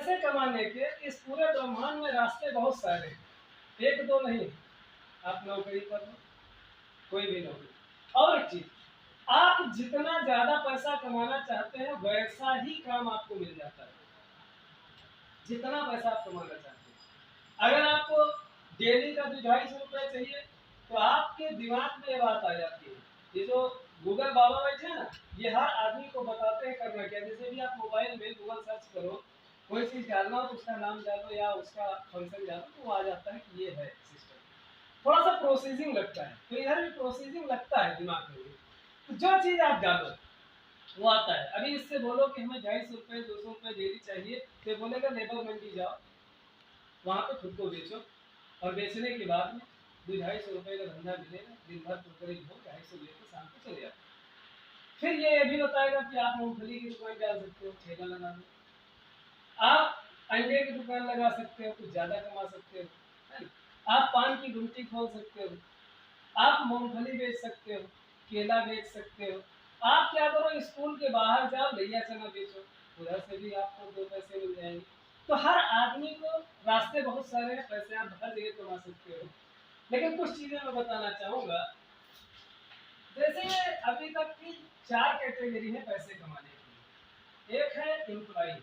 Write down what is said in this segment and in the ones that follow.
पैसे कमाने के इस पूरे ब्रह्मांड में रास्ते बहुत सारे, एक दो नहीं। आप नौकरी कर लो, कोई भी नौकरी। और एक चीज, आप जितना ज्यादा पैसा कमाना चाहते हैं वैसा ही काम आपको मिल जाता है, जितना पैसा आप कमाना चाहते हैं। अगर आपको डेली का 250 रुपये चाहिए तो आपके दिमाग में ये बात आ जाती है। ये जो गूगल बाबा बैठे हैं ना, ये हर आदमी को बताते हैं करना क्या। जैसे भी आप मोबाइल में गूगल सर्च करो, कोई चीज डालना हो तो उसका नाम डालो या उसका फंक्शन डालो तो वो आ जाता है कि ये है सिस्टम। थोड़ा सा प्रोसेसिंग लगता है, तो इधर भी प्रोसेसिंग लगता है दिमाग में। तो जो चीज आप डालो वो आता है। अभी इससे बोलो कि हमें 250 रुपये 200 रुपये डेली चाहिए, तो बोलेगा लेबर मंडी जाओ, वहां पे खुद को बेचो, और बेचने के बाद में 250 रुपये का धंधा मिलेगा। दिन भर कुरकुरे हो 250 लेकर शाम को चले जाते। फिर ये भी बताएगा कि आप मूंगफली की दुकान डाल सकते हो, ठेला लगा दो। आप अंडे की दुकान लगा सकते हो, कुछ ज्यादा कमा सकते हो, है ना? आप पान की गुमटी खोल सकते हो, आप मूंगफली बेच सकते हो, केला बेच सकते हो। आप क्या करो, स्कूल के बाहर जाओ, भैया चना बेचो, उधर से भी आपको 2 पैसे मिल जाएंगे। तो हर आदमी को रास्ते बहुत सारे हैं, पैसे आप हर जगह कमा सकते हो। लेकिन कुछ चीजें मैं बताना चाहूंगा। जैसे अभी तक की 4 कैटेगरी है पैसे कमाने की। एक है एम्प्लॉय,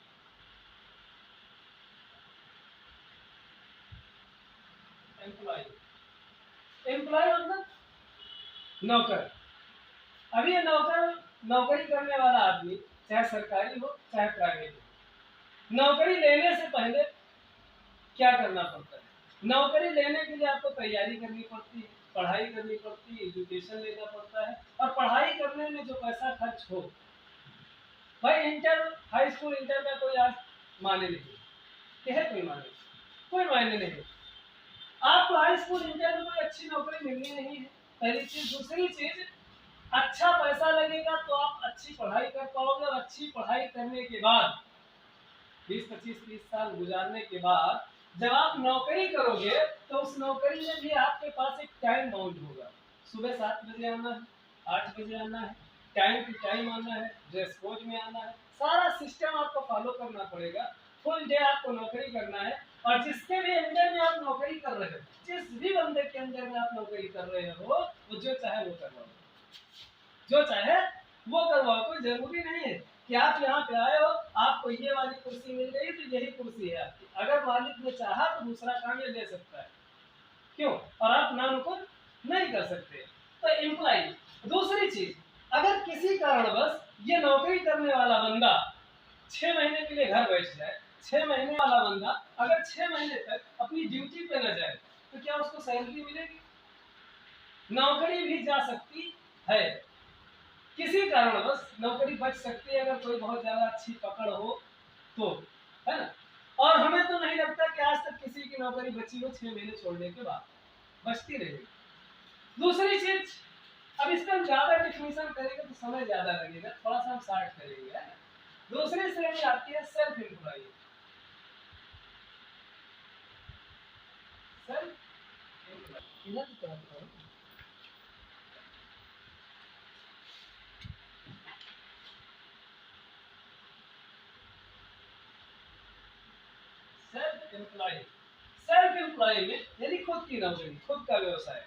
एम्प्लॉय एम्प्लॉय मतलब नौकर। अभी ये नौकरी करने वाला आदमी, चाहे सरकारी हो चाहे प्राइवेट हो, नौकरी लेने से पहले क्या करना पड़ता है? नौकरी लेने के लिए आपको तैयारी करनी पड़ती है, पढ़ाई करनी पड़ती है, एजुकेशन लेना पड़ता है। और पढ़ाई करने में जो पैसा खर्च हो, भाई इंटर, हाई स्कूल इंटर का कोई आज माने नहीं, क्या है? कोई मायने नहीं। आपको हाई स्कूल इंटर में कोई अच्छी नौकरी मिलनी नहीं है, पहली चीज। दूसरी चीज, अच्छा पैसा लगेगा तो आप अच्छी पढ़ाई कर पाओगे, और अच्छी पढ़ाई करने के बाद 20, 25, 30 साल गुजारने के बाद जब आप नौकरी करोगे तो उस नौकरी में भी आपके पास एक टाइम बाउंड होगा। सुबह 7 बजे आना है, 8 बजे आना है, टाइम टू टाइम आना है, ड्रेस कोड में आना है, सारा सिस्टम आपको फॉलो करना पड़ेगा। फुल डे आपको नौकरी करना है। और जिसके भी अंडर में आप नौकरी कर रहे हो, जिस भी बंदे के अंदर में आप नौकरी कर रहे हो, वो जो चाहे वो करवाओ, जो चाहे वो करवाओ। कोई जरूरी नहीं है कि आप यहाँ पे आए हो, आपको ये वाली कुर्सी मिल गई तो यही कुर्सी है आपकी। अगर मालिक ने चाहा तो दूसरा काम ये ले सकता है, क्यों? और आप नाम को नहीं कर सकते। तो एम्प्लॉय। दूसरी चीज, अगर किसी कारणवश ये नौकरी करने वाला बंदा 6 महीने के लिए घर बैठ जाए, 6 महीने वाला बंदा अगर 6 महीने तक अपनी ड्यूटी पे न जाए तो क्या उसको सैलरी मिलेगी? नौकरी भी जा सकती है, किसी कारणवश नौकरी बच सकती है अगर कोई बहुत ज्यादा अच्छी पकड़ हो तो, है ना? और हमें तो नहीं लगता कि आज तक किसी की नौकरी बची हो 6 महीने छोड़ने के बाद, बचती रहेगी। दूसरी चीज, अब इसका हम ज्यादा डिफिनेशन करेंगे तो समय ज्यादा लगेगा, थोड़ा सा हम शार्ट करेंगे, है ना? दूसरी श्रेणी आती है self employ. Self employ self employ में यानी खुद की नौकरी, खुद का व्यवसाय।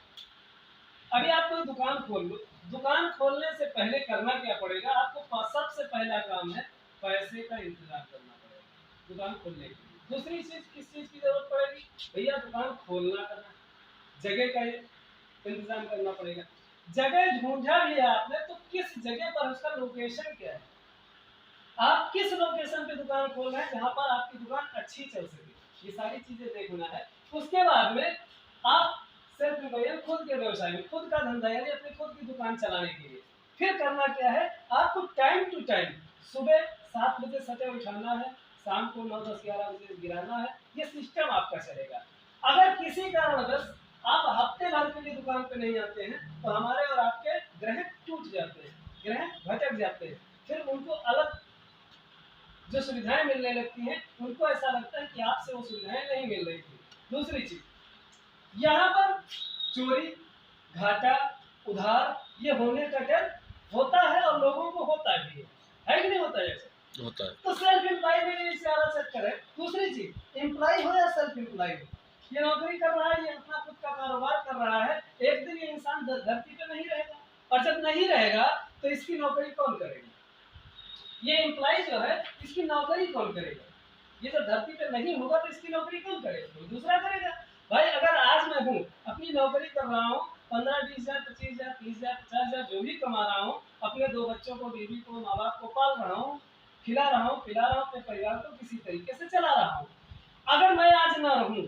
अभी आप कोई दुकान खोल लो, दुकान खोलने से पहले करना क्या पड़ेगा आपको? सबसे पहला काम है पैसे का इंतजाम करना पड़ेगा दुकान खोलने के लिए। दूसरी चीज, किस चीज की जरूरत पड़ेगी? भैया दुकान खोलना करना, जगह का इंतजाम करना पड़ेगा। जगह ढूंढा भी है आपने तो किस जगह पर, उसका लोकेशन क्या है, आप किस लोकेशन पे दुकान खोल रहे हैं जहां पर आपकी दुकान अच्छी चल सके, ये सारी चीजें देखना है। उसके बाद में आप सेल्फ एम्प्लॉय, खुद के व्यवसाय में, खुद का धंधा यानी अपनी खुद की दुकान चलाने के लिए फिर करना क्या है? आपको टाइम टू टाइम सुबह 7 बजे शटर उठाना है, शाम को 9, 10, 11 बजे गिराना है। ये सिस्टम आपका चलेगा। अगर किसी कारणवश आप हफ्ते भर के लिए दुकान पे नहीं आते हैं तो हमारे और आपके ग्रह टूट जाते हैं, ग्रह भटक जाते हैं। फिर उनको अलग जो सुविधाएं मिलने लगती हैं, उनको ऐसा लगता है कि आपसे वो सुविधाएं नहीं मिल रही थी। दूसरी चीज, यहाँ पर चोरी, घाटा, उधार ये होने का डर होता है, और लोगों को होता भी है कि नहीं होता? जैसे होता है। तो सेल्फ एम्प्लॉय में भी सारा चक्कर है। दूसरी चीज, एम्प्लॉय हो या सेल्फ एम्प्लॉय हो, ये नौकरी कर रहा है, ये अपना खुद का कारोबार कर रहा है, एक दिन ये इंसान धरती पे नहीं रहेगा, और जब नहीं रहेगा तो इसकी नौकरी कौन करेगा? ये एम्प्लॉय जो है इसकी नौकरी कौन करेगा? ये जब धरती पे नहीं होगा तो इसकी नौकरी कौन करेगा? कोई दूसरा करेगा। भाई अगर आज मैं हूँ, अपनी नौकरी कर रहा हूँ, 15-20 हजार, 25 हजार, 30 हजार, 50 हजार जो भी कमा रहा हूँ, अपने 2 बच्चों को, बीवी को, माँ बाप को पाल रहा हूँ, खिला रहा हूँ, पिला रहा हूँ, अपने परिवार को किसी तरीके से चला रहा हूँ। अगर मैं आज ना रहूँ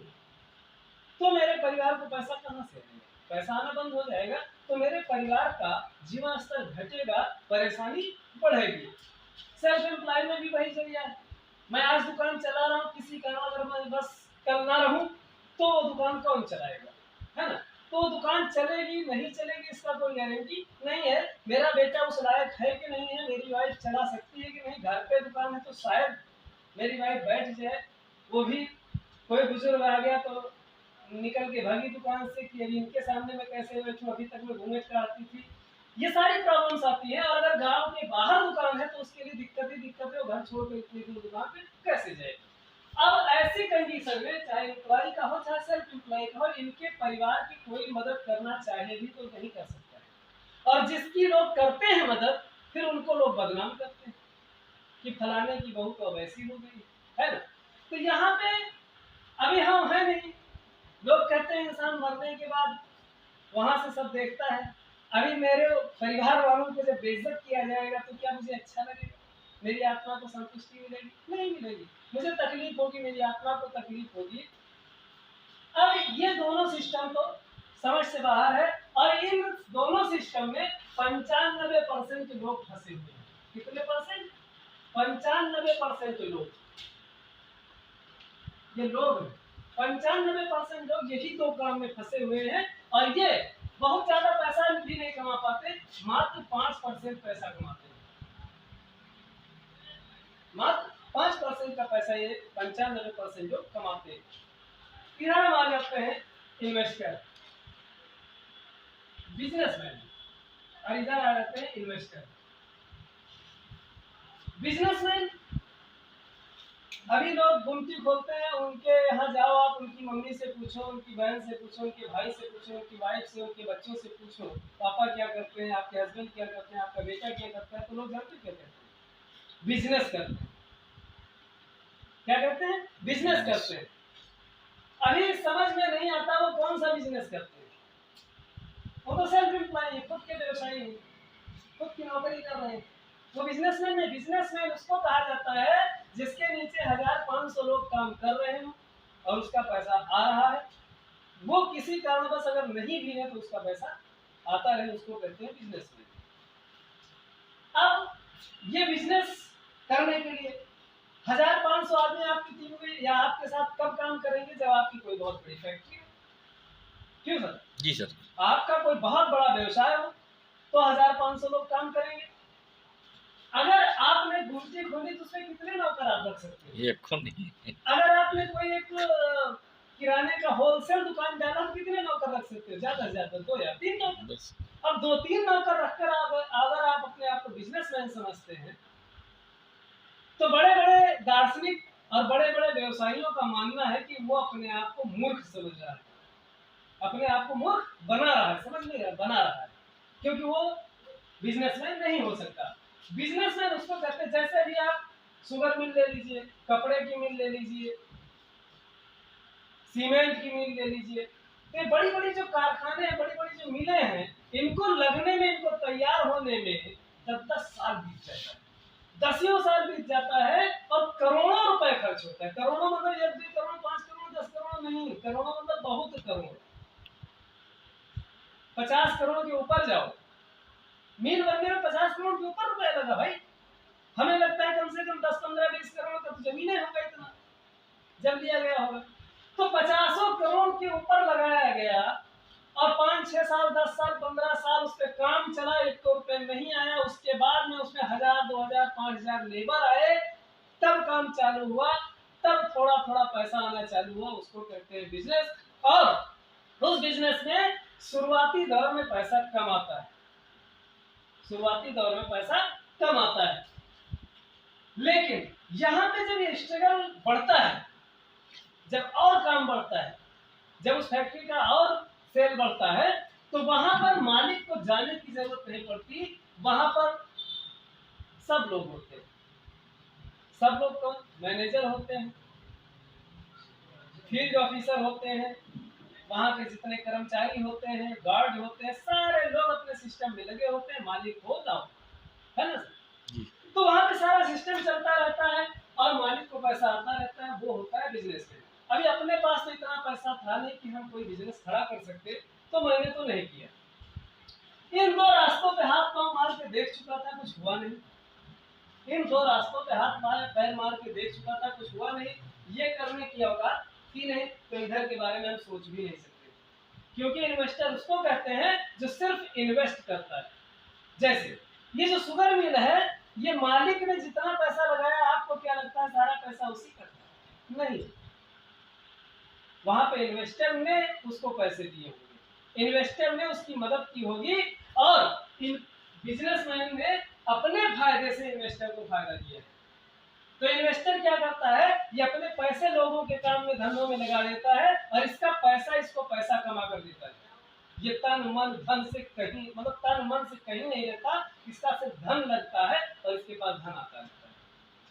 तो मेरे परिवार को पैसा कहाँ से आएगा? पैसा आना बंद हो जाएगा तो मेरे परिवार का जीवन स्तर घटेगा, परेशानी बढ़ेगी। सेल्फ एम्प्लॉय में भी वही जरिया है। मैं आज दुकान चला रहा हूँ, किसी कारण अगर मैं बस कल ना रहूं तो वो दुकान कौन चलाएगा? है ना? तो दुकान चलेगी नहीं चलेगी इसका कोई गारंटी नहीं है। मेरा बेटा उस लायक है कि नहीं है, मेरी वाइफ चला सकती है कि नहीं, घर पे दुकान है तो शायद मेरी वाइफ बैठ जाए, वो भी कोई बुजुर्ग आ गया तो निकल के भागी दुकान से कि अभी इनके सामने मैं कैसे बैठूं, अभी तक मैं घूंघट काटती थी। ये सारी प्रॉब्लम्स आती है। और अगर गांव के बाहर दुकान है तो उसके लिए दिक्कत ही दिक्कत है, वो घर छोड़ कर इतनी दूर दुकान पे कैसे जाए? अब ऐसी कंडीशन में चाहे एम्प्लॉय का हो चाहे सेल्फ एम्प्लॉय का हो, इनके परिवार की कोई मदद करना चाहे भी तो नहीं कर सकता है। और जिसकी लोग करते हैं मदद, फिर उनको लोग बदनाम करते हैं कि फलाने की बहू तो वैसी हो गई, है ना? तो यहाँ पे अभी हम है नहीं। लोग कहते हैं इंसान मरने के बाद वहां से सब देखता है। अभी मेरे परिवार वालों को जब बेइज्जत किया जाएगा तो क्या मुझे अच्छा लगेगा? मेरी आत्मा को संतुष्टि मिलेगी? नहीं मिलेगी। मुझे तकलीफ होगी, मेरी आत्मा को तकलीफ होगी। अब ये दोनों सिस्टम तो समझ से बाहर है, और इन दोनों सिस्टम में 95% लोग फंसे हुए हैं। कितने परसेंट? 95% लोग, ये लोग 95% लोग यही दो काम में फंसे हुए हैं। और ये बहुत ज्यादा पैसा भी नहीं कमा पाते, मात्र 5% पैसा कमाते हैं। मात्र 5% का पैसा ये 95% लोग कमाते हैं। इधर हम आ जाते हैं इन्वेस्टर, बिजनेसमैन, और इधर आ जाते हैं इन्वेस्टर। बिजनेसमैन, अभी लोग गुमटी खोलते हैं, उनके यहाँ जाओ आप, उनकी मम्मी से पूछो, उनकी बहन से पूछो, उनके भाई से पूछो, उनकी वाइफ से, उनके बच्चों से पूछो, पापा क्या करते हैं, आपके हस्बैंड क्या करते हैं, आपका बेटा क्या करता है, तो लोग जानते क्या करते हैं? बिजनेस करते हैं। क्या करते हैं? बिजनेस करते हैं। अभी समझ में नहीं आता वो कौन सा बिजनेस करते हैं। वो तो सेल्फ एम्प्लॉय है, खुद के व्यवसायी है, खुद की नौकरी कर रहे हैं। वो बिजनेसमैन नहीं। बिजनेसमैन उसको कहा जाता है जिसके नीचे 1500 लोग काम कर रहे हैं और उसका पैसा आ रहा है। वो किसी कारणवश अगर नहीं भी है तो उसका पैसा आता रहे, उसको कहते हैं बिजनेसमैन। अब ये बिजनेस करने के लिए 1500 आदमी आपकी टीम में या आपके साथ कब काम करेंगे? जब आपकी कोई बहुत बड़ी फैक्ट्री हो। क्यों सर? जी सर। आपका कोई बहुत बड़ा व्यवसाय हो तो 1500 लोग काम करेंगे। अगर आपने गुमटी खोली तो उसमें कितने नौकर आप रख सकते हैं? एक को नहीं। अगर आपने कोई एक किराने का होलसेल दुकान डाला तो कितने नौकर रख सकते हो? ज्यादा से ज्यादा 2 या 3 नौकर। बस। अब 2-3 नौकर रखकर अगर आप अपने आप को बिजनेसमैन समझते हैं तो बड़े बड़े दार्शनिक और बड़े बड़े व्यवसायियों का मानना है कि वो अपने आप को मूर्ख समझ रहा है, अपने आप को मूर्ख बना रहा है, समझ नहीं रहा, बना रहा है, क्योंकि वो बिजनेसमैन नहीं हो सकता। बिजनेसमैन उसको कहते हैं, जैसे भी आप शुगर मिल ले लीजिए, कपड़े की मिल ले लीजिए, सीमेंट की मिल ले लीजिए, तो बड़ी बड़ी जो कारखाने हैं, बड़ी बड़ी जो मिलें हैं, इनको लगने में, इनको तैयार होने में 10-10 साल बीत जाता है, 10 साल बीत जाता है, और करोड़ों रुपए खर्च होता है। करोड़ों मतलब 1-2 करोड़, 5 करोड़, 10 करोड़ नहीं, करोड़ों मतलब बहुत करोड़, 50 करोड़ के ऊपर जाओ। मील बनने में 50 करोड़ के ऊपर रुपया लगा भाई। हमें लगता है कम से कम 10-15-20 करोड़ का तो जमीनें होगा, इतना जब लिया गया होगा। तो 50 करोड़ के ऊपर लगाया गया, और 5-6 साल, 10 साल, 15 साल उस पर काम चला, 1 रुपए नहीं आया। उसके बाद में उसमें 1000, 2000, 5000 लेबर आए, तब काम चालू हुआ, तब थोड़ा थोड़ा पैसा आना चालू हुआ, उसको कहते हैं बिजनेस। और उस बिजनेस में शुरुआती दौर में पैसा कम आता है, शुरुआती दौर में पैसा कम आता है। लेकिन यहाँ पे जब ये स्ट्रगल बढ़ता है, जब और काम बढ़ता है, जब उस फैक्ट्री का और सेल बढ़ता है, तो वहां पर मालिक को जाने की जरूरत नहीं पड़ती। वहां पर सब लोग होते हैं। सब लोग कौन? मैनेजर होते हैं, फील्ड ऑफिसर होते हैं, वहां के जितने कर्मचारी होते हैं, गार्ड होते हैं, सारे लोग अपने सिस्टम में लगे होते हैं, मालिक हो ना हो, है ना सर? तो वहां पे सारा सिस्टम चलता रहता है और मालिक को पैसा आता रहता है। वो होता है बिजनेसमैन। अभी अपने पास तो इतना पैसा था नहीं कि हम कोई बिजनेस खड़ा कर सकते, तो मैंने तो नहीं किया। इन दो रास्तों पे हाथ पांव मार के देख चुका था, कुछ हुआ नहीं। इन दो रास्तों पे हाथ पैर मार के देख चुका था, कुछ हुआ नहीं। ये करने की औकात थी नहीं, तो इधर के बारे में हम सोच भी नहीं सकते, क्योंकि इन्वेस्टर उसको कहते हैं जो सिर्फ इन्वेस्ट करता है। जैसे ये जो शुगर मिल है, ये मालिक ने जितना पैसा लगाया, आपको क्या लगता है सारा पैसा उसी का था? नहीं, वहां पे इन्वेस्टर ने उसको पैसे दिए होंगे, इन्वेस्टर ने उसकी मदद की होगी, और बिजनेसमैन ने अपने फायदे से इन्वेस्टर को फायदा दिया है। तो इन्वेस्टर क्या करता है? ये अपने पैसे लोगों के काम में, धंधों में लगा देता है, और इसका पैसा इसको पैसा कमा कर देता है। ये तन मन धन से कहीं, मतलब तन मन से कहीं नहीं रहता, इसका सिर्फ धन लगता है और इसके पास धन आता रहता है,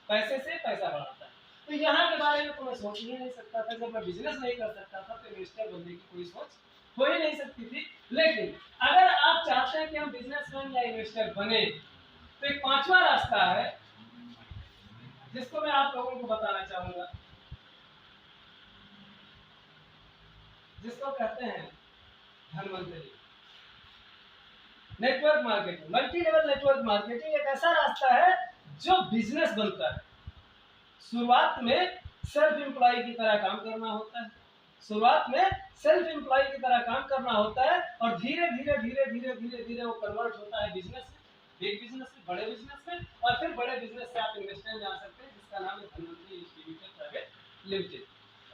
पैसे से पैसा बढ़ाता है। तो यहाँ के बारे में तो मैं सोच ही नहीं सकता था। जब मैं बिजनेस नहीं कर सकता था तो इन्वेस्टर बनने की कोई सोच हो ही नहीं सकती थी। लेकिन अगर आप चाहते हैं कि हम बिजनेसमैन या इन्वेस्टर बने, तो एक पांचवा रास्ता है जिसको मैं आप लोगों को बताना चाहूंगा, जिसको कहते हैं Dhanvantari network marketing. Multi level network marketing एक ऐसा रास्ता है जो बिजनेस बनता है। शुरुआत में सेल्फ एम्प्लॉय की तरह काम करना होता है, शुरुआत में सेल्फ एम्प्लॉय की तरह काम करना होता है, और धीरे धीरे धीरे धीरे धीरे धीरे वो कन्वर्ट होता है बिजनेस में, बिग बिजनेस में, बड़े बिजनेस में, और फिर बड़े बिजनेस से आप इन्वेस्टमेंट जा सकते हैं, जिसका नाम है धनवंतरी इंस्टीट्यूट प्राइवेट लिमिटेड।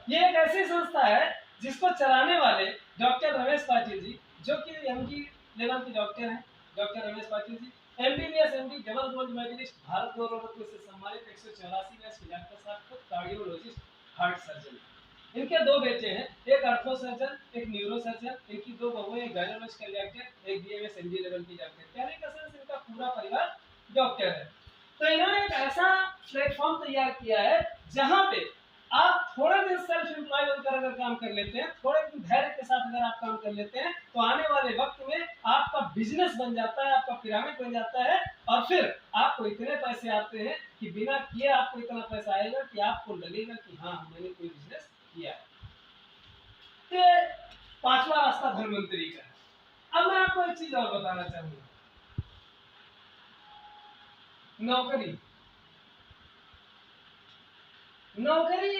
ये एक ऐसी संस्था है जिसको चलाने वाले डॉक्टर रमेश पाटिल जी, जो कि एमडी लेवल के डॉक्टर हैं। Doctor Ramesh Patil ji MBBS MD, double gold medalist, Bharat Gaurav Ratna से सम्मानित 184वें डॉक्टर साहब, खुद कार्डियोलॉजिस्ट, हार्ट सर्जन। इनके दो बेटे हैं, एक आर्थो सर्जन, एक न्यूरो सर्जन। इनकी दो बहुएं, एक गायनोलॉजिकल डॉक्टर, एक बीएमएस एमडी लेवल की डॉक्टर। कहने का सेंस इनका पूरा परिवार डॉक्टर है। तो इन्होंने एक ऐसा प्लेटफॉर्म तैयार किया है जहां पे आप थोड़े दिन सेल्फ एम्प्लॉय बनकर अगर काम कर लेते हैं, थोड़े दिन धैर्य के साथ अगर आप काम कर लेते हैं, तो आने वाले वक्त में आपका बिजनेस बन जाता है, आपका पिरामिड बन जाता है, और फिर आपको इतने पैसे आते हैं कि बिना किए आपको इतना पैसा आएगा कि आपको लगेगा कि हाँ मैंने कोई बिजनेस किया है। तो पांचवा रास्ता धनवंतरी का है। अब मैं आपको एक चीज और बताना चाहूंगा, नौकरी। नौकरी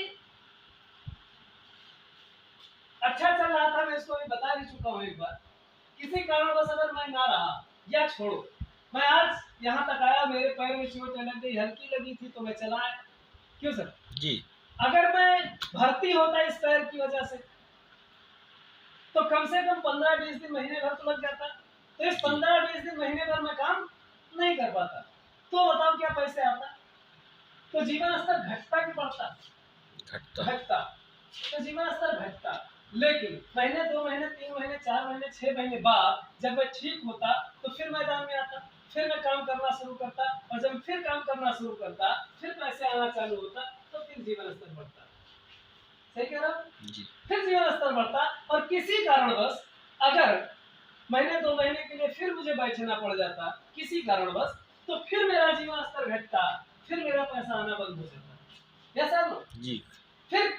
अच्छा चल रहा था, मैं इसको भी बता भी चुका हूं एक बार। किसी कारणवश अगर मैं ना रहा, या छोड़ो, मैं आज यहाँ तक आया, मेरे पैर में चोट लग गई, हल्की लगी थी, तो मैं चला आया। क्यों सर? जी। अगर मैं भर्ती होता इस पैर की वजह से, तो कम से कम 15-20 दिन, महीने भर तो लग जाता। तो इस 15-20 दिन, महीने भर में काम नहीं कर पाता, तो बताओ क्या पैसे आता? तो जीवन स्तर घटता कि बढ़ता? घटता। तो जीवन स्तर घटता। लेकिन महीने, 2 महीने, 3 महीने, 4 महीने, 6 महीने बाद जब मैं ठीक होता, तो फिर मैदान में आता, फिर मैं काम करना शुरू करता, और जब फिर काम करना शुरू करता, फिर पैसे आना चालू होता, तो फिर जीवन स्तर बढ़ता। सही कह रहा हूं? फिर जीवन स्तर बढ़ता, और किसी कारणवश अगर महीने 2 महीने के लिए फिर मुझे बैठना पड़ जाता किसी कारणवश, तो फिर मेरा जीवन स्तर घटता, फिर मेरा पैसा आना बंद हो जाता। यस सर जी। फिर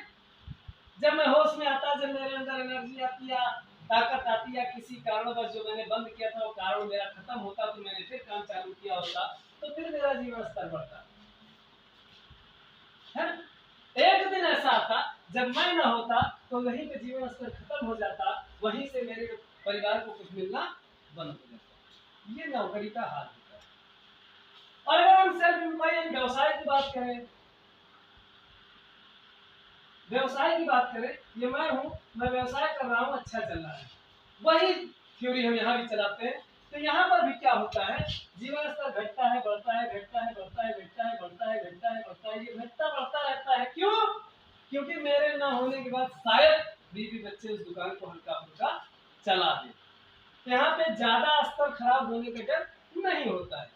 जब मैं होश में आता, जब मेरे अंदर एनर्जी आती या ताकत आती, या किसी कारणवश जो मैंने बंद किया था वो कारण मेरा खत्म होता, तो मैंने फिर काम चालू किया होता, तो फिर मेरा जीवन स्तर बढ़ता है। एक दिन ऐसा आता जब मैं ना होता, तो वहीं पे जीवन स्तर खत्म हो जाता, वहीं से मेरे परिवार को कुछ मिलना बंद हो जाता। ये नौकरी का हाल होता है। और अगर हम सेल्फ एम्प्लॉय व्यवसाय की बात करें, व्यवसाय की बात करें, ये मैं हूं, मैं व्यवसाय कर रहा हूं, अच्छा चल रहा है, वही थ्योरी हम यहाँ भी चलाते हैं। तो यहाँ पर भी क्या होता है, जीवन स्तर घटता है, बढ़ता है, घटता है, बढ़ता है, घटता है, बढ़ता है, घटता है, बढ़ता है, ये घटता बढ़ता रहता है। क्यों? क्योंकि मेरे ना होने के बाद शायद बीवी बच्चे उस दुकान को हल्का फुल्का चला दे। यहाँ पे ज्यादा स्तर खराब होने का डर नहीं होता है,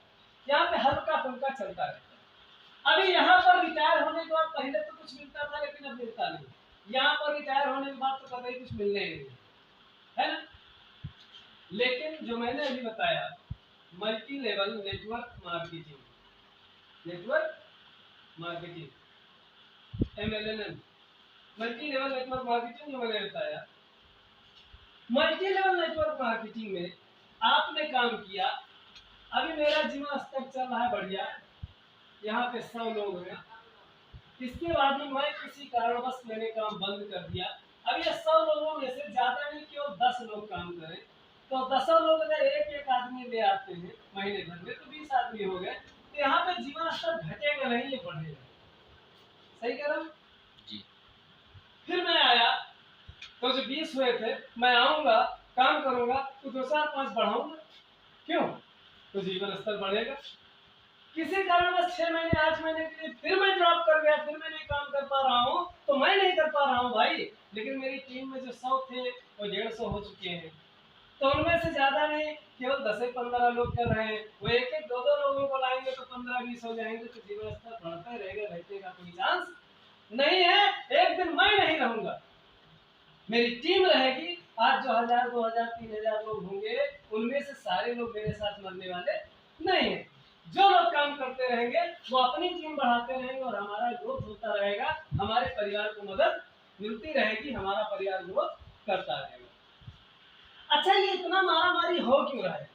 यहाँ पे हल्का फुल्का चलता रहता है। अभी यहाँ पर रिटायर होने के बाद पहले तो कुछ मिलता था, लेकिन अब मिलता नहीं। यहाँ पर रिटायर होने के बाद तो कभी कुछ मिलने ही नहीं है ना। लेकिन जो मैंने अभी बताया, multi level network marketing, network marketing, MLNM, multi level network marketing, जो मैंने बताया, मल्टी लेवल नेटवर्क मार्केटिंग में आपने काम किया। अभी मेरा जीवन स्तर चल रहा है बढ़िया, यहाँ पे 100 लोग हैं। इसके बाद में मैं किसी कारणवश मैंने काम बंद कर दिया। अब ये 100 लोगों में से ज्यादा नहीं, केवल 10 लोग काम करें, तो 10 लोग अगर एक एक आदमी ले आते हैं महीने भर में, तो 20 आदमी हो गए। तो यहाँ पे जीवन स्तर घटेगा नहीं, ये बढ़ेगा। सही कह रहा हूँ जी। फिर मैं आया, तो जो 20 हुए थे, मैं आऊंगा, काम करूंगा, तो 2 4 5 बढ़ाऊंगा। क्यों? तो जीवन स्तर बढ़ेगा। किसी कारणवश 6 महीने 8 महीने के लिए फिर मैं ड्रॉप कर गया, फिर मैं नहीं काम कर पा रहा हूँ, तो मैं नहीं कर पा रहा हूँ भाई, लेकिन मेरी टीम में जो 100 थे वो 150 हो चुके हैं। तो उनमें से ज्यादा नहीं, केवल 10 से 15 लोग कर रहे हैं। वो एक एक 2 2 लोगों को लाएंगे तो 15 20 हो जाएंगे, तो जीवन स्तर बढ़ता रहेगा, घटने का कोई चांस नहीं है। एक दिन मैं नहीं रहूंगा, मेरी टीम रहेगी। आज जो 1000 2000 3000 लोग होंगे, उनमें से सारे लोग मेरे साथ मरने वाले नहीं है। जो लोग काम करते रहेंगे वो अपनी टीम बढ़ाते रहेंगे और हमारा ग्रोथ होता रहेगा, हमारे परिवार को मदद मिलती रहेगी, हमारा परिवार ग्रोथ करता रहेगा। अच्छा, ये इतना मारा मारी हो क्यों रहा है?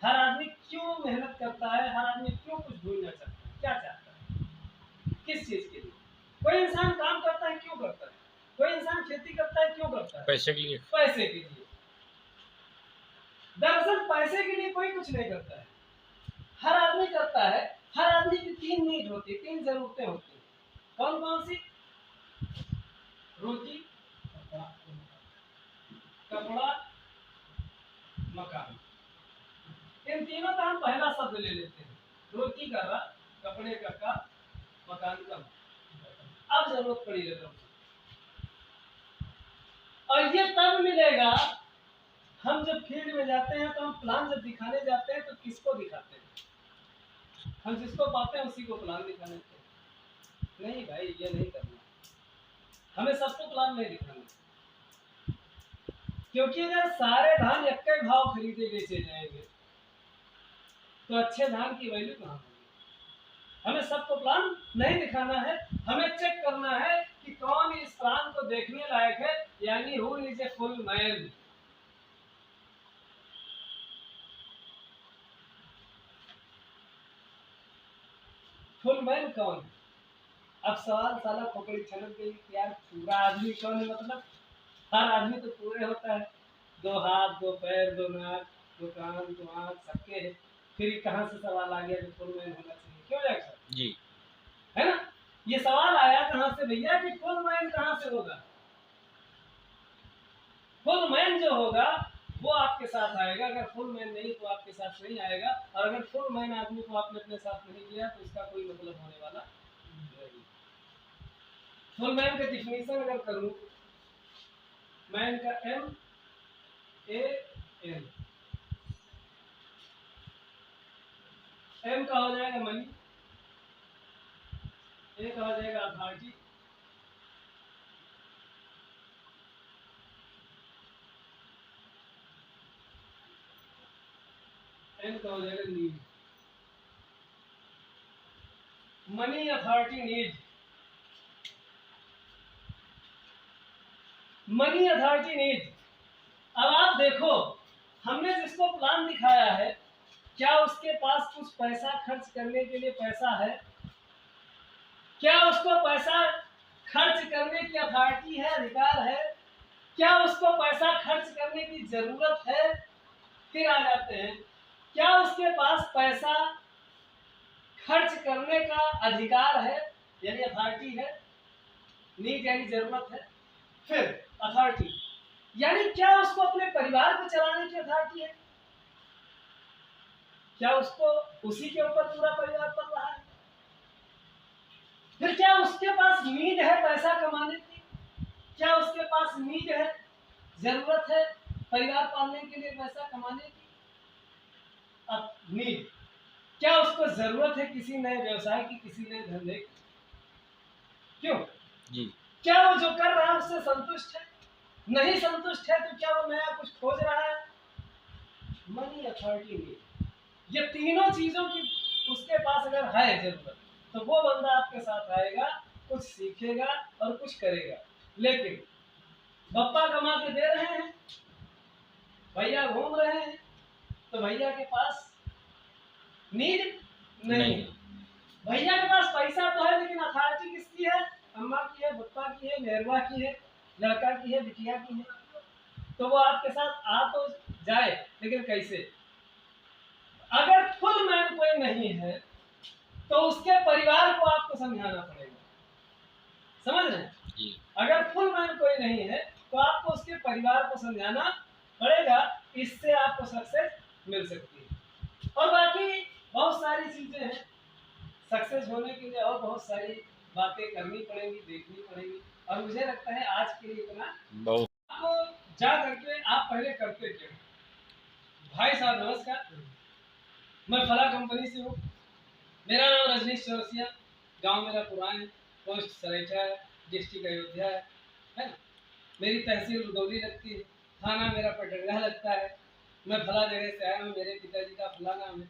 हर आदमी क्यों मेहनत करता है? हर आदमी क्यों कुछ ढूंढना चाहता है? क्या चाहता है? किस चीज के लिए? कोई इंसान काम करता है क्यों करता है? कोई इंसान खेती करता है क्यों करता है? पैसे के लिए। पैसे के लिए। दरअसल पैसे के लिए कोई कुछ नहीं करता है, हर आदमी करता है। हर आदमी की 3 नीड होती है, 3 जरूरतें होती है। कौन कौन सी? रोटी, कपड़ा, मकान। इन तीनों का हम पहला शब्द ले लेते हैं। रोटी का रा, कपड़े का का, मकान का मा। अब जरूरत पड़ी है, और ये तब मिलेगा हम जब फील्ड में जाते हैं। तो हम प्लान जब दिखाने जाते हैं तो किसको दिखाते हैं? हम जिसको पाते हैं उसी को प्लान दिखाने देते हैं। नहीं भाई, ये नहीं करना, हमें सबको प्लान नहीं दिखाना, क्योंकि अगर सारे धान एक के भाव खरीदे बेचे जाएंगे तो अच्छे धान की वैल्यू कहाँ होगी? हमें सबको प्लान नहीं दिखाना है, हमें चेक करना है कि कौन इस प्लान को देखने लायक है, यानी who is a full man. Full man कौन है? अब सवाल साला खोपड़ी छनक गई कि यार पूरा आदमी कौन है? मतलब हर आदमी तो पूरे होता है, 2 हाथ 2 पैर 2 नाक 2 कान 2 आँख सबके है। फिर कहाँ से सवाल आ गया कि फुल मैन होना चाहिए? क्यों जैक्सन जी, है ना? ये सवाल आया कहाँ से भैया कि फुल मैन कहाँ से होगा? फुल मैन जो होगा वो आपके साथ आएगा, अगर फुल मैन नहीं तो आपके साथ नहीं आएगा। और अगर फुल मैन आदमी को आपने अपने साथ नहीं लिया तो इसका कोई मतलब होने वाला नहीं। फुल मैन का डिफिनीशन अगर करूं, मैन का MAN, M का हो जाएगा मनी, A का हो जाएगा अथॉरिटी, N का हो जाएगा need. Money, authority, need. Money, authority, need. अब आप देखो, हमने जिसको प्लान दिखाया है, क्या उसके पास कुछ पैसा खर्च करने के लिए पैसा है? क्या उसको पैसा खर्च करने की अथॉरिटी है, अधिकार है? क्या उसको पैसा खर्च करने की जरूरत है? फिर आ जाते हैं, क्या उसके पास पैसा खर्च करने का अधिकार है, यानी अथॉरिटी है? नीड यानी जरूरत है। फिर अथॉरिटी यानी क्या उसको अपने परिवार को चलाने की अथॉरिटी है? क्या उसको उसी के ऊपर पूरा परिवार पल रहा है? फिर क्या उसके पास नीड है पैसा कमाने की? क्या उसके पास नीड है, जरूरत है परिवार पालने के लिए पैसा कमाने की? अब नीड, क्या उसको जरूरत है किसी नए व्यवसाय की, किसी नए धंधे की? क्यों जी? क्या वो जो कर रहा है उससे संतुष्ट है? नहीं संतुष्ट है तो क्या वो नया कुछ खोज रहा है? मनी, अथॉरिटी, नीड, ये तीनों चीजों की उसके पास अगर है जरूरत, तो वो बंदा आपके साथ आएगा, कुछ सीखेगा और कुछ करेगा। लेकिन पप्पा कमा के दे रहे हैं, भैया घूम रहे हैं, तो भैया के पास नीड नहीं है। भैया के पास पैसा तो है, लेकिन अथॉरिटी किसकी है? अम्मा की है, पप्पा की है, मेहरबा की है, लड़का की है, बिटिया की है। तो वो आपके साथ आ तो जाए, लेकिन कैसे? अगर फुल मैन कोई नहीं है तो उसके परिवार को आपको समझाना पड़ेगा, समझ रहे हैं? अगर फुल मैन कोई नहीं है तो आपको उसके परिवार को समझाना पड़ेगा, इससे आपको सक्सेस मिल सकती है। और बाकी बहुत सारी चीजें हैं, सक्सेस होने के लिए और बहुत सारी बातें करनी पड़ेंगी, देखनी पड़ेगी। और मुझे लगता है आज के लिए इतना बहुत। आपको जा करके आप पहले करते थे। भाई साहब नमस्कार, मैं फला कंपनी से हूँ, मेरा नाम रजनीश चौरसिया, गांव मेरा पुरान है, पोस्ट सरेचा है, डिस्ट्रिक्ट अयोध्या है ना। मेरी तहसील रुदौली लगती है, थाना मेरा पटंगा लगता है। मैं फला जगह से आया हूँ, मेरे पिताजी का फला नाम है।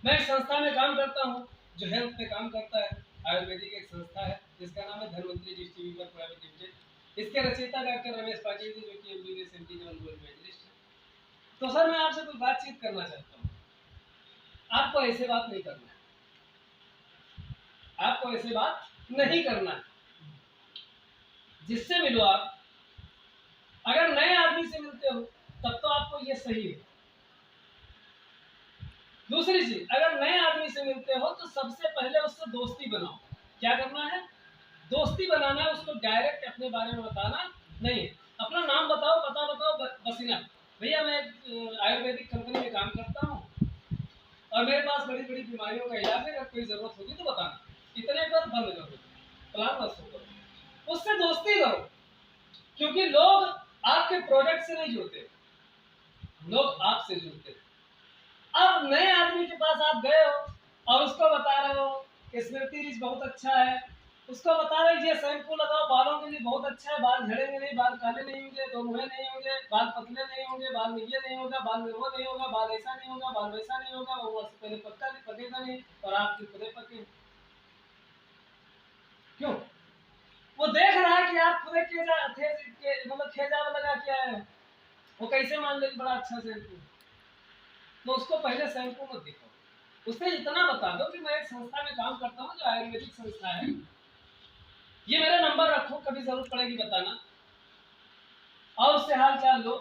मैं एक संस्था में काम करता हूँ जो हेल्थ पे काम करता है, आयुर्वेदिक एक संस्था है जिसका नाम है धनवंतरी डिस्ट्रीब्यूटर प्राइवेट लिमिटेड। इसके रचयिता डॉक्टर रमेश पाटिल जी, जो कि एमबीबीएस एमडी गोल्ड मेडलिस्ट है। तो सर मैं आपसे कुछ बातचीत करना चाहता हूँ। आपको ऐसे बात नहीं करना है, आपको ऐसे बात नहीं करना है। जिससे मिलो आप, अगर नए आदमी से मिलते हो तब तो आपको ये सही है। दूसरी चीज, अगर नए आदमी से मिलते हो तो सबसे पहले उससे दोस्ती बनाओ। क्या करना है? दोस्ती बनाना है, उसको डायरेक्ट अपने बारे में बताना नहीं है। अपना नाम बताओ, पता बताओ, बस इनफ। भैया मैं आयुर्वेदिक कंपनी में काम करता हूँ और मेरे पास बड़ी बड़ी बीमारियों का इलाज है, अगर कोई जरूरत होगी तो बताना। इतने पर बंद करो, प्लान मत करो, उससे दोस्ती करो। क्योंकि लोग आपके प्रोडक्ट से नहीं जुड़ते, लोग आपसे जुड़ते। अब नए आदमी के पास आप गए हो और उसको बता रहे हो कि स्मृति रिच बहुत अच्छा है, उसको बता रहे हो ये शैम्पू लगाओ बालों के लिए बहुत अच्छा है, बाल झड़ेंगे नहीं, बाल काले नहीं होंगे, दो मुहे नहीं होंगे, बाल पतले नहीं होंगे, बाल में ये नहीं होगा, बाल में वो नहीं होगा, बाल ऐसा नहीं होगा, बाल वैसा नहीं होगा, वो से पहले पक्का पकेगा नहीं और आपके खुदे पके। क्यों? वो देख रहा है कि आप खुदे मतलब खेजा लगा क्या है, वो कैसे मान ले बड़ा अच्छा शैम्पू। तो उसको पहले शैम्पू मत दिखाओ, उससे इतना बता दो कि मैं एक संस्था में काम करता हूँ जो आयुर्वेदिक संस्था है, ये मेरा नंबर रखो, कभी जरूरत पड़ेगी बताना। और उससे हाल चाल लो,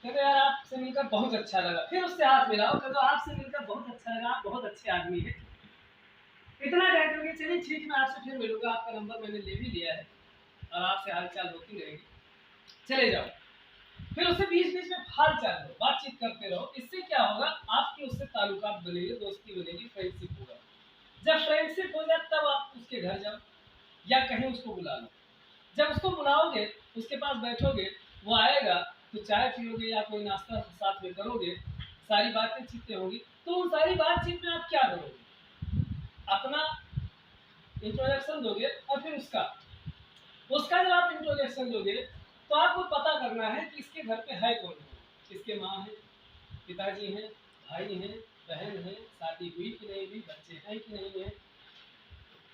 कहते यार आपसे मिलकर बहुत अच्छा लगा, फिर उससे हाथ मिलाओ, कहते आपसे मिलकर बहुत अच्छा लगा, आप बहुत अच्छे आदमी है। इतना कह करके चलिए ठीक, मैं आपसे फिर मिलूंगा, आपका नंबर मैंने ले भी लिया है और आपसे हाल चाल होती रहेगी, चले जाओ। फिर उससे बीच बीच में हाल चाल लो, बातचीत करते रहो। इससे क्या होगा, आपकी उससे ताल्लुकात बनेंगे, दोस्ती बनेगी, फ्रेंडशिप होगा। जब फ्रेंडशिप हो जाए तब आप उसके घर जाओ या कहीं उसको बुला लो। जब उसको बुलाओगे, उसके पास बैठोगे, वो आएगा तो चाय पियोगे या कोई नाश्ता साथ में करोगे, सारी बातें चीतें होगी। तो उन सारी बातचीत में आप क्या करोगे? अपना इंट्रोडक्शन दोगे और फिर उसका उसका जब आप इंट्रोडक्शन दोगे तो आपको पता करना है कि इसके घर पे है कौन, इसके माँ है, पिताजी हैं, भाई हैं, बहन है, शादी हुई कि नहीं हुई, बच्चे हैं कि नहीं है।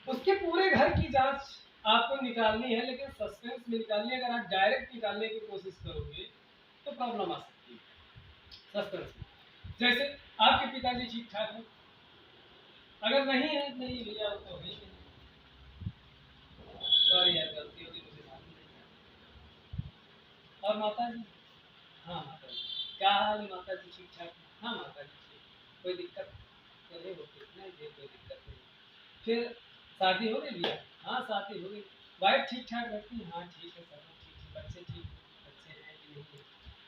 उसके पूरे घर की जांच आपको निकालनी है, लेकिन सस्पेंस में निकालनी है। अगर आप डायरेक्ट निकालने की कोशिश करोगे तो प्रॉब्लम आ सकती है सस्पेंस में। जैसे आपके पिताजी ठीक ठाक हैं, अगर नहीं है, नहीं भैया वो तो है, सॉरी यार गलती होगी मुझे मालूम नहीं। और माता जी? हाँ माता जी, क्या हाल है माता जी? ठीक ठाक? हाँ माता जी ठीक, कोई दिक्कत तो नहीं होती? नहीं जी कोई दिक्कत नहीं। फिर शादी हो गई भैया? हाँ शादी हो गई। वाइफ ठीक ठाक रहती है? हाँ ठीक है, सब ठीक है। बच्चे ठीक, बच्चे हैं कि नहीं है?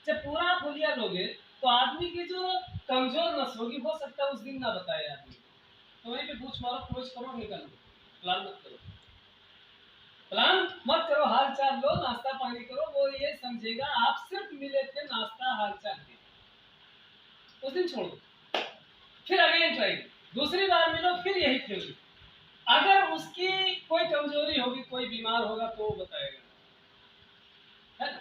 जब पूरा आप हुलिया लोगे तो आदमी की जो कमजोर नस होगी, हो सकता है उस दिन ना बताए आदमी, तो वहीं पे पूछ मारो, क्लोज करो, निकल लो, प्लान मत करो, प्लान मत करो, हाल चाल लो, नाश्ता पानी करो, वो ये समझेगा आप सिर्फ मिले थे नाश्ता हाल चाल के, उस दिन छोड़ दो, फिर अगेन ट्राई, दूसरी बार मिलो, फिर यही थ्योरी, अगर उसकी कोई कमजोरी होगी, कोई बीमार होगा तो वो बताएगा, है ना।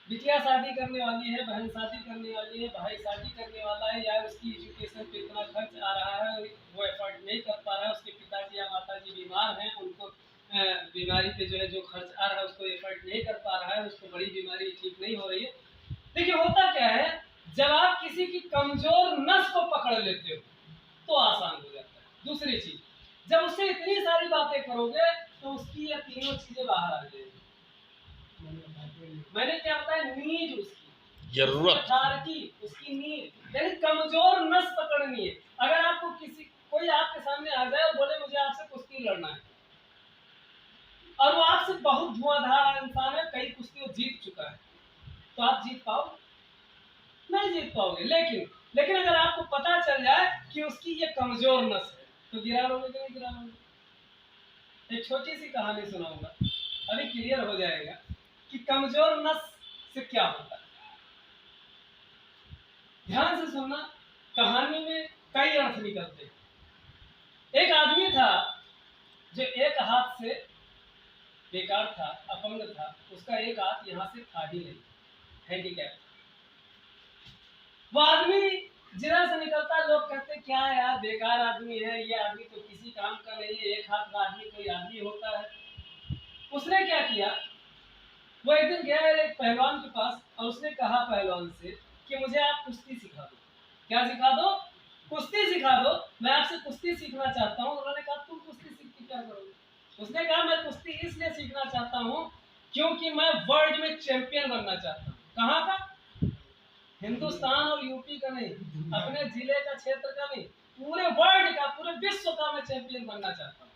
बिटिया शादी करने वाली है, बहन शादी करने वाली है, भाई शादी करने वाला है, या उसकी एजुकेशन पे इतना खर्च आ रहा है, वो एफर्ट नहीं कर पा रहा है, उसके पिताजी या माताजी बीमार हैं, उनको बीमारी पे जो है जो खर्च आ रहा है उसको एफर्ट नहीं कर पा रहा है, उसको बड़ी बीमारी ठीक नहीं हो रही है। देखिए होता क्या है, जब आप किसी की कमजोर नस को पकड़ लेते हो तो आसान हो जाता है। दूसरी चीज, जब उससे इतनी सारी बातें करोगे तो उसकी ये तीनों चीजें बाहर आ जाएगी। मैंने क्या बताया, नीड, उसकी जरूरत, अथॉरिटी, उसकी नीड, यानी कमजोर नस पकड़नी है। अगर आपको कोई आपके सामने आ जाए और बोले मुझे आपसे कुश्ती लड़ना है, और वो आपसे बहुत धुआंधार इंसान है, कई कुश्ती वो जीत चुका है, तो आप जीत पाओगे? नहीं जीत पाओगे। लेकिन अगर आपको पता चल जाए कि उसकी ये कमजोर नस है, तो गिरा लोगे कि नहीं गिरा लोगे? एक छोटी सी कहानी सुनाऊंगा, अभी क्लियर हो जाएगा कि कमजोर नस से क्या होता है। ध्यान से सुनना, कहानी में कई अर्थ निकलते हैं। एक आदमी था जो एक हाथ से बेकार था, अपंग था, उसका एक हाथ यहाँ से था ही नहीं, हैंडीकैप। वो आदमी जिला से निकलता, लोग कहते क्या है यार, बेकार आदमी है, ये आदमी तो किसी काम का नहीं है, एक हाथ का आदमी कोई आदमी होता है। उसने क्या किया, वो एक दिन गया एक पहलवान के पास और उसने कहा पहलवान से कि मुझे आप कुश्ती सिखा दो। क्या सिखा दो? कुश्ती सिखा दो, मैं आपसे कुश्ती सीखना चाहता हूँ। उन्होंने कहा तुम कुश्ती सीख के क्या करोगे? उसने कहा मैं कुश्ती इसलिए सीखना चाहता हूँ क्योंकि मैं वर्ल्ड में चैंपियन बनना चाहता हूँ। कहाँ का? हिंदुस्तान और यूपी का नहीं, अपने जिले का, क्षेत्र का नहीं, पूरे वर्ल्ड का, पूरे विश्व का मैं चैंपियन बनना चाहता हूँ।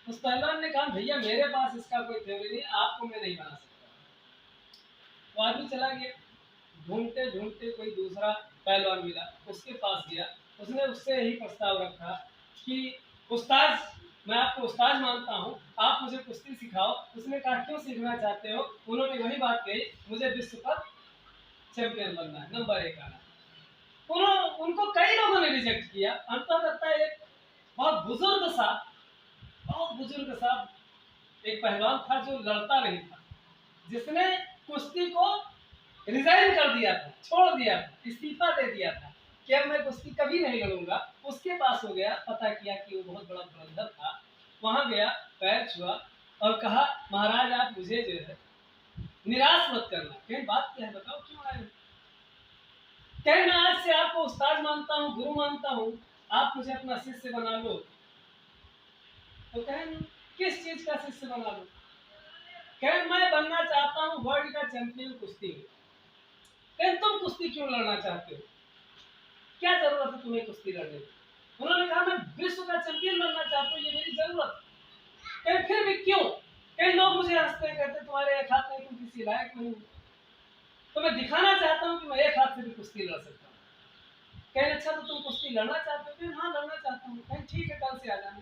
उस पहलवान ने कहा भैया मेरे पास इसका कोई थ्योरी नहीं, आपको मैं नहीं बना सकता। वो आदमी चला गया, ढूंढते ढूंढते कोई दूसरा पहलवान मिला, उसके पास गया, उसने उससे यही प्रस्ताव रखा कि उस्ताद, मैं आपको उस्ताद मानता हूँ, आप मुझे कुश्ती सिखाओ। उसने कहा क्यों सीखना चाहते हो? उन्होंने वही बात कही, मुझे विश्व का चैंपियन बनना है, नंबर 1 आना। उनको कई लोगों ने रिजेक्ट किया। अंततः एक बहुत बुजुर्ग सा एक पहलवान था जो लड़ता नहीं था, जिसने कुश्ती को रिजाइन कर दिया था, छोड़ दिया था, इस्तीफा दे दिया था कि अब मैं कुश्ती कभी नहीं लड़ूंगा। उसके पास हो गया, पता किया कि वो बहुत बड़ा धुरंधर था। वहां गया, पैर छुआ और कहा महाराज आप मुझे जो है निराश मत करना। कहीं बात क्या है बताओ, क्यों आए? कहीं मैं आज से आपको उस्ताद मानता हूँ, गुरु मानता हूँ, आप मुझे अपना शिष्य बना लो। तो कहें किस चीज का शिष्य बना लो? कहें मैं बनना चाहता हूँ वर्ल्ड का चैंपियन कुश्ती में। कहें तुम कुश्ती क्यों लड़ना चाहते हो? क्या जरूरत है तुम्हें कुश्ती लड़ने की? उन्होंने कहा मैं विश्व का चैंपियन बनना चाहता हूँ, ये मेरी जरूरत। कहें फिर भी क्यों? कई लोग मुझे हंसते कहते तुम्हारे एक हाथ में तुम किसी लायक नहीं, तो मैं दिखाना चाहता हूँ कि मैं एक हाथ से भी कुश्ती लड़ सकता हूँ। कहें अच्छा तो तुम कुश्ती लड़ना चाहते हो? फिर हाँ लड़ना चाहता हूँ। कहें ठीक है कल से आ जाना।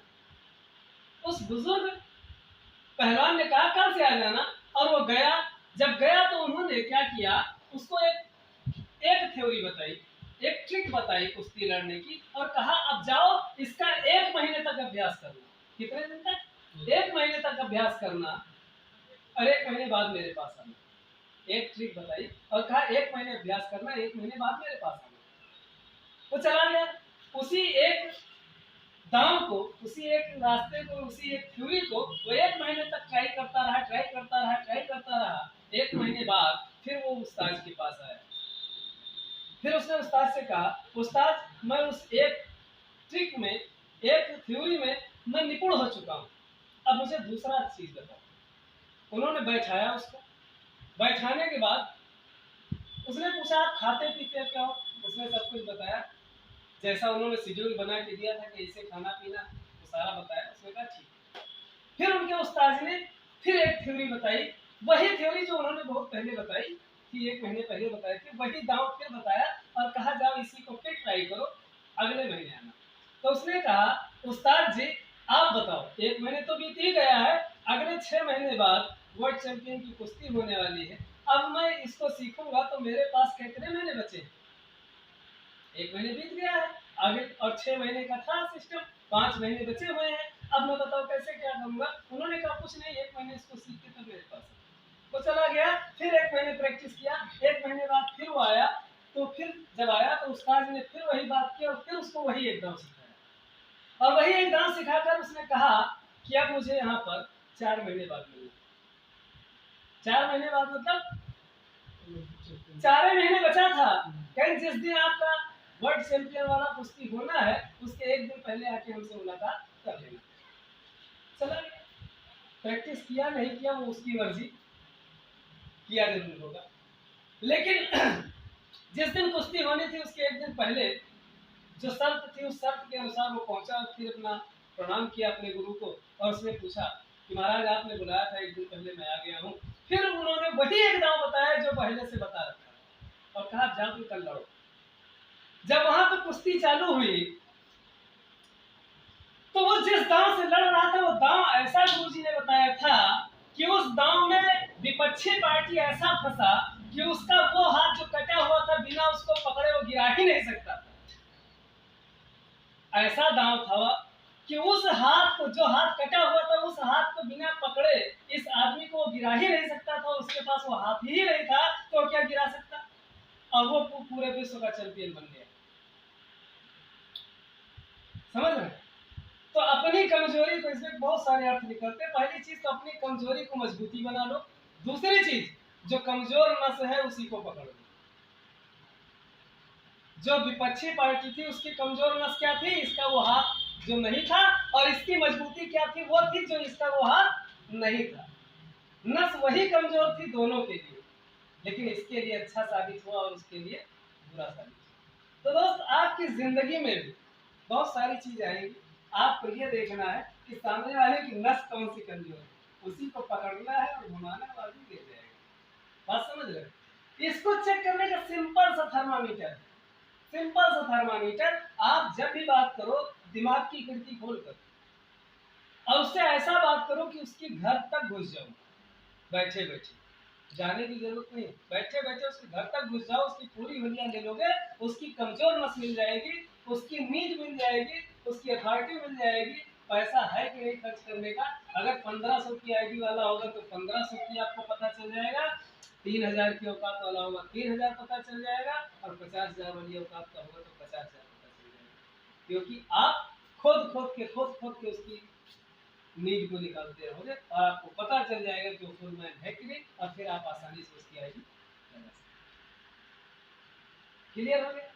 उस बुजुर्ग पहलवान ने कहा कल से आ जाना, और वो गया। जब गया तो उन्होंने क्या किया, उसको एक थ्योरी बताई, एक ट्रिक बताई कुश्ती लड़ने की, और कहा अब जाओ इसका 1 महीने तक अभ्यास करना। कितने दिन तक? 1 महीने तक अभ्यास करना, और 1 महीने बाद मेरे पास आना। एक ट्रिक बताई और कहा 1 महीने अभ्यास करना, 1 महीने बाद मेरे पास आना। वो चला गया, उसी एक दांव को, उसी एक रास्ते को, उसी एक थ्योरी को वो 1 महीने तक ट्राई करता रहा। 1 महीने बाद फिर वो उस्ताद के पास आया। फिर उसने उस्ताद से कहा उस्ताद मैं उस एक ट्रिक में, एक थ्योरी में मैं निपुण हो चुका हूँ, अब मुझे दूसरा चीज बताओ। उन्होंने बैठाया उसको। बैठाने के बाद उसने पूछा आप खाते पीते क्या हो? उसने सब कुछ बताया, जैसा उन्होंने शेड्यूल बना के दिया था कि इसे खाना पीना, वो सारा बताया। उसने कहा ठीक। फिर उनके उस्ताद ने फिर एक थ्योरी बताई, वही थ्योरी जो उन्होंने बहुत पहले बताई थी 1 महीने पहले बताई थी, वही दांव फिर बताया और कहा जाओ इसी को फिर ट्राई करो, अगले महीने आना। तो उसने कहा उस्ताद जी आप बताओ, 1 महीने तो बीत ही गया है, अगले 6 महीने बाद वर्ल्ड चैंपियन की कुश्ती होने वाली है, अब मैं इसको सीखूंगा तो मेरे पास कितने महीने बचे? 1 महीने बीत गया है, आगे और 6 महीने का था सिस्टम, 5 महीने बचे हुए हैं, अब मैं बताओ कैसे क्या करूंगा? उन्होंने कहा कुछ नहीं, 1 महीने इसको सीख के तब मेरे पास वो चला गया, फिर 1 महीने प्रैक्टिस किया, 1 महीने बाद फिर वो आया, तो फिर जब आया तो उस्ताद ने फिर वही बात की और फिर उसको वही एक दांव सिखाया, और वही एक दांव सिखाकर उसने कहा कि अब मुझे यहाँ पर 4 महीने बाद मिलना। 4 महीने बाद मतलब 4 महीने बचा था, कहीं जिस दिन आपका वर्ल्ड चैंपियन वाला कुश्ती होना है उसके 1 दिन पहले आके हमसे मुलाकात कर लेना। चला गया, प्रैक्टिस किया नहीं किया वो उसकी मर्जी, किया जरूर होगा, लेकिन जिस दिन कुश्ती होनी थी उसके 1 दिन पहले जो शर्त थी उस शर्त के अनुसार वो पहुंचा, फिर अपना प्रणाम किया अपने गुरु को और उसने पूछा कि महाराज आपने बुलाया था, 1 दिन पहले मैं आ गया हूँ। फिर उन्होंने वही एक दांव बताया जो पहले से बता रखा और कहा जाओ कल लड़ो। जब वहां पर कुश्ती चालू हुई तो वो जिस दांव से लड़ रहा था वो दांव ऐसा गुरुजी ने बताया था कि उस दांव में विपक्षी पार्टी ऐसा फंसा कि उसका वो हाथ जो कटा हुआ था बिना उसको पकड़े वो गिरा ही नहीं सकता था। ऐसा दांव था कि उस हाथ को, जो हाथ कटा हुआ था, उस हाथ को बिना पकड़े इस आदमी को गिरा ही नहीं सकता था, उसके पास वो हाथ ही नहीं था तो क्या गिरा सकता, और वो पूरे विश्व का चैंपियन बन गया। समझ रहे? तो अपनी कमजोरी को, इसमें बहुत सारे अर्थ निकलते हैं। पहली चीज तो अपनी कमजोरी को मजबूती बना लो, दूसरी चीज जो कमजोर नस है उसी को पकड़ लो। जो विपक्षी पार्टी थी उसकी कमजोर नस क्या थी? इसका वो हाथ जो नहीं था, और इसकी मजबूती क्या थी? वो थी जो इसका वो हाथ नहीं था। नस वही कमजोर थी दोनों के लिए, लेकिन इसके लिए अच्छा साबित हुआ और उसके लिए बुरा साबित हुआ। तो दोस्त आपकी जिंदगी में भी बहुत सारी चीजें आएंगी, आपको ये देखना है कि सामने वाले की नस कौन सी कमजोर है, उसी को पकड़ना है और घुमाना, बाजू गिर जाएगा। बात समझ रहे? इसको चेक करने का सिंपल सा थर्मामीटर है, सिंपल सा थर्मामीटर। आप जब भी बात करो दिमाग की खिड़की खोलकर और उससे ऐसा बात करो कि उसके घर तक घुस जाओ, बैठे बैठे, जाने की जरूरत नहीं, बैठे बैठे उसके घर तक घुस जाओ, उसकी पूरी हुलिया ले लोगे, उसकी कमजोर नस मिल जाएगी, उसकी नींद मिल जाएगी, उसकी अथॉरिटी मिल जाएगी। पैसा है कि नहीं खर्च करने का? अगर 1500 की आईडी वाला होगा तो 1500 की आपको पता चल जाएगा, 3000 की औकात वाला होगा 3000 पता चल जाएगा, और 50,000 वाली औकात का होगा तो 50,000 पता चल जाएगा, क्योंकि आप खोद खोद के उसकी नीड को निकालते रहोगे और आपको पता चल जाएगा कि वो फुल मैन है कि नहीं, और फिर आप आसानी से उसकी आईडी लगा सकते। क्लियर हो गया?